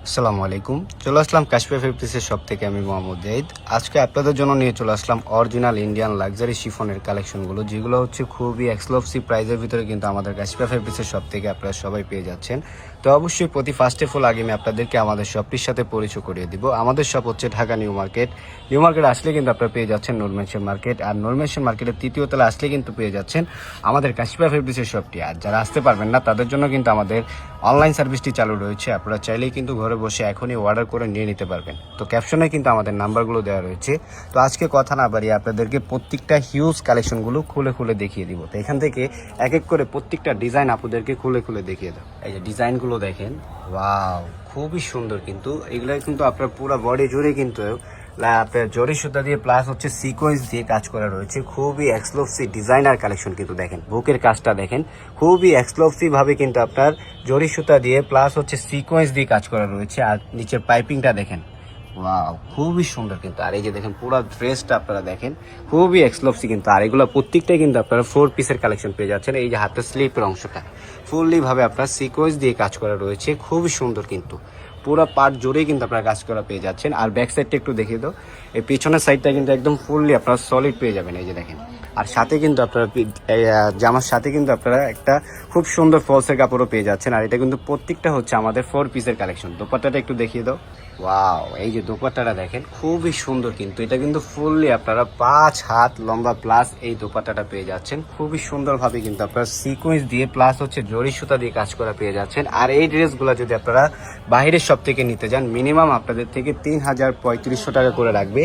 আসসালামু আলাইকুম। চলে আসলাম কাশফিয়া ফেব্রিক্সের শপ থেকে। আমি মোহাম্মদ জাহিদ। আজকে আপনাদের জন্য নিয়ে চলে আসলাম অরিজিনাল ইন্ডিয়ান লাক্সারি শিফনের কালেকশনগুলো, যেগুলো হচ্ছে খুবই এক্সক্লুসিভ প্রাইসের ভিতরে কিন্তু আমাদের কাশফিয়া ফেব্রিক্সের শপ থেকে আপনারা সবাই পেয়ে যাচ্ছেন। তো অবশ্যই ফার্স্ট অফ অল আগে আমি আপনাদেরকে আমাদের শপটির সাথে পরিচয় করিয়ে দিব। আমাদের শপ হচ্ছে Dhaka new market. New market আসলে কিন্তু আপনারা পেয়ে যাচ্ছেন নূর মেনশন মার্কেট, আর নূর মেনশন মার্কেটের তৃতীয় তলা আসলে কিন্তু পেয়ে যাচ্ছেন আমাদের কাশফিয়া ফেব্রিক্সের শপটি। আর যারা আসতে পারবেন না তাদের জন্য কিন্তু আমাদের অনলাইন সার্ভিসটি চালু রয়েছে। আপনারা চাইলেই কিন্তু ঘরে বসে এখনই অর্ডার করে নিয়ে নিতে পারবেন। তো ক্যাপশনে কিন্তু আমাদের নাম্বারগুলো দেওয়া রয়েছে। তো আজকে কথা না বাড়িয়ে আপনাদেরকে প্রত্যেকটা হিউজ কালেকশনগুলো খুলে খুলে দেখিয়ে দিব। তো এখান থেকে এক এক করে প্রত্যেকটা ডিজাইন আপনাদেরকে খুলে খুলে দেখিয়ে দাও। এই যে ডিজাইনগুলো দেখেন, ওয়াও, খুবই সুন্দর। কিন্তু এগুলো কিন্তু আপনার পুরো বডি জুড়ে কিন্তু আপনার জরি সুতা দিয়ে প্লাস হচ্ছে সিকোয়েন্স দিয়ে কাজ করা রয়েছে। খুবই এক্সক্লুসিভ ডিজাইনার কালেকশন কিন্তু দেখেন, বুকের কাজটা দেখেন, খুবই এক্সক্লুসিভ ভাবে কিন্তু আপনার জরি সুতা দিয়ে প্লাস হচ্ছে সিকোয়েন্স দিয়ে কাজ করা রয়েছে। আর নিচের পাইপিংটা দেখেন, ওয়াও, খুবই সুন্দর কিন্তু। আর এই যে দেখেন পুরো ড্রেসটা আপনারা দেখেন, খুবই এক্সক্লুসিভ কিন্তু। আর এগুলো প্রত্যেকটাই কিন্তু আপনারা 4 পিসের কালেকশন পেয়ে যাচ্ছেন। এই যে হাতের স্লিপের অংশটা ফুললি ভাবে আপনার সিকোয়েন্স দিয়ে কাজ করা রয়েছে, খুবই সুন্দর কিন্তু। পুরো পার্ট জুড়েই কিন্তু আপনারা কাজ করা পেয়ে যাচ্ছেন। আর ব্যাক সাইডটা একটু দেখিয়ে দাও। এই পিছনের সাইডটা কিন্তু একদম ফুললি আপনারা সলিড পেয়ে যাবেন। এই যে দেখেন, আর সাথে কিন্তু আপনারা জামার সাথে কিন্তু আপনারা একটা খুব সুন্দর ফলসের কাপড়ও পেয়ে যাচ্ছেন। আর এটা কিন্তু প্রত্যেকটা হচ্ছে আমাদের 4 পিসের কালেকশন। দোপাট্টাটা একটু দেখিয়ে দাও। ওয়াও, এই যে দোপাট্টাটা দেখেন, খুবই সুন্দর কিন্তু। এটা কিন্তু ফুললি আপনারা 5 হাত লম্বা প্লাস এই দোপাট্টাটা পেয়ে যাচ্ছেন। খুবই সুন্দরভাবে কিন্তু আপনারা সিকোয়েন্স দিয়ে প্লাস হচ্ছে জরি সুতা দিয়ে কাজ করা পেয়ে যাচ্ছেন। আর এই ড্রেসগুলো যদি আপনারা বাইরের শপ থেকে নিতে যান, মিনিমাম আপনাদের থেকে 3,3500 টাকা করে রাখবে।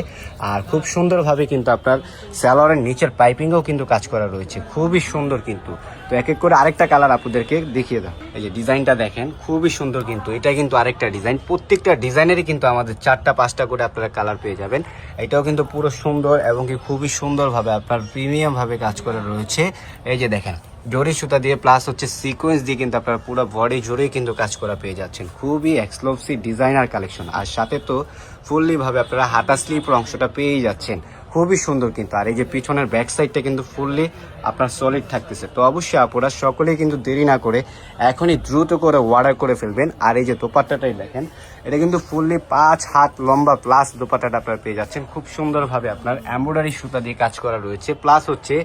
আর খুব সুন্দরভাবে কিন্তু আপনার স্যালোয়ারের নিচের পাইপিংও কিন্তু কাজ করা রয়েছে, খুবই সুন্দর কিন্তু। তো এক এক করে আরেকটা কালার আপনাদেরকে দেখিয়ে দাও। এই যে ডিজাইনটা দেখেন, খুবই সুন্দর কিন্তু। এটা কিন্তু আরেকটা ডিজাইন, প্রত্যেকটা ডিজাইনেরই কিন্তু আমাদের 4টা-5টা করে আপনারা কালার পেয়ে যাবেন। এটাও কিন্তু পুরো সুন্দর এবং কি খুবই সুন্দরভাবে আপনার প্রিমিয়াম ভাবে কাজ করা রয়েছে। এই যে দেখেন, জরি সুতা দিয়ে প্লাস হচ্ছে সিকোয়েন্স দিয়ে কিন্তু আপনারা পুরো বডি জুড়েই কিন্তু কাজ করা পেয়ে যাচ্ছেন। খুবই এক্সক্লুসিভ ডিজাইনার কালেকশন। আর সাথে তো ফুললি ভাবে আপনারা হাতা স্লিপের অংশটা পেয়েই যাচ্ছেন, খুবই সুন্দর কিন্তু। আর এই যে পিছনের ব্যাক সাইডটা কিন্তু ফুললি আপনার সলিড থাকতেছে। তো অবশ্যই আপনারা সকলেই কিন্তু দেরি না করে এখনই দ্রুত করে অর্ডার করে ফেলবেন। আর এই যে দোপাট্টাটাই দেখেন, এটা কিন্তু ফুললি 5 হাত লম্বা প্লাস দোপাট্টাটা আপনারা পেয়ে যাচ্ছেন। খুব সুন্দরভাবে আপনার এমব্রয়ডারি সুতা দিয়ে কাজ করা রয়েছে, প্লাস হচ্ছে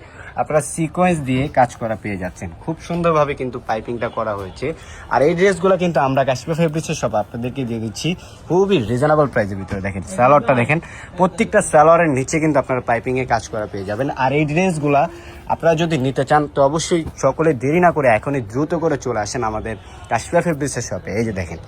আপনারা সিকোয়েন্স দিয়ে কাজ করা পেয়ে যাচ্ছেন। খুব সুন্দরভাবে কিন্তু পাইপিংটা করা হয়েছে। আর এই ড্রেসগুলো কিন্তু আমরা কাশফিয়া ফেব্রিক্সের শপ আপনাদেরকে দিয়ে দিচ্ছি খুবই রিজনেবল প্রাইসের ভিতরে। দেখেন স্যালোয়ারটা দেখেন, প্রত্যেকটা স্যালোয়ারের নিচে কিন্তু আপনারা পাইপিংয়ে কাজ করা পেয়ে যাবেন। আর এই ড্রেসগুলা আপনারা যদি নিতে চান তো অবশ্যই সকলে দেরি না করে এখনই দ্রুত করে চলে আসেন আমাদের কাশফিয়া ফেব্রিক্সের শপে। এই যে দেখেন,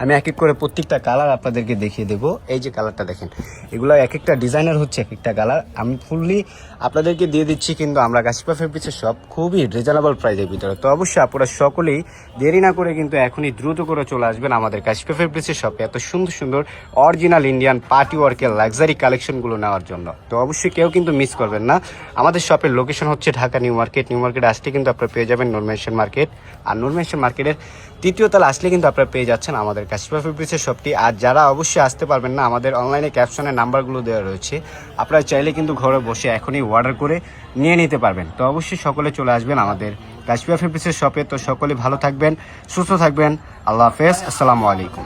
আমি এক এক করে প্রত্যেকটা কালার আপনাদেরকে দেখিয়ে দেবো। এই যে কালারটা দেখেন, এগুলো এক একটা ডিজাইনার হচ্ছে এক একটা কালার আমি ফুললি আপনাদেরকে দিয়ে দিচ্ছি কিন্তু আমরা কাশফিয়া ফেব্রিক্সের শপ খুবই রিজনেবল প্রাইসের ভিতরে। তো অবশ্যই আপনারা সকলেই দেরি না করে কিন্তু এখনই দ্রুত করে চলে আসবেন আমাদের কাশফিয়া ফেব্রিক্সের শপে এত সুন্দর সুন্দর অরিজিনাল ইন্ডিয়ান পার্টি ওয়ার্কের লাক্সারি কালেকশনগুলো নেওয়ার জন্য। তো অবশ্যই কেউ কিন্তু মিস করবেন না। আমাদের শপের লোকেশন হচ্ছে Dhaka new market. New market আসলে কিন্তু আপনারা পেয়ে যাবেন নূর মেনশন মার্কেট। আর নূর মেনশন মার্কেটের তৃতীয় তলা আসলে কিন্তু আপনারা পেয়ে যাচ্ছেন আমাদের কাশফিয়া ফেব্রিক্সের শপটি। আর যারা অবশ্যই আসতে পারবেন না, আমাদের অনলাইনে ক্যাপশনের নাম্বারগুলো দেওয়া রয়েছে, আপনারা চাইলে কিন্তু ঘরে বসে এখনই অর্ডার করে নিয়ে নিতে পারবেন। তো অবশ্যই সকলে চলে আসবেন আমাদের কাশফিয়া ফেব্রিক্সের শপে। তো সকলে ভালো থাকবেন, সুস্থ থাকবেন। আল্লাহ হাফেজ, আসসালামু আলাইকুম।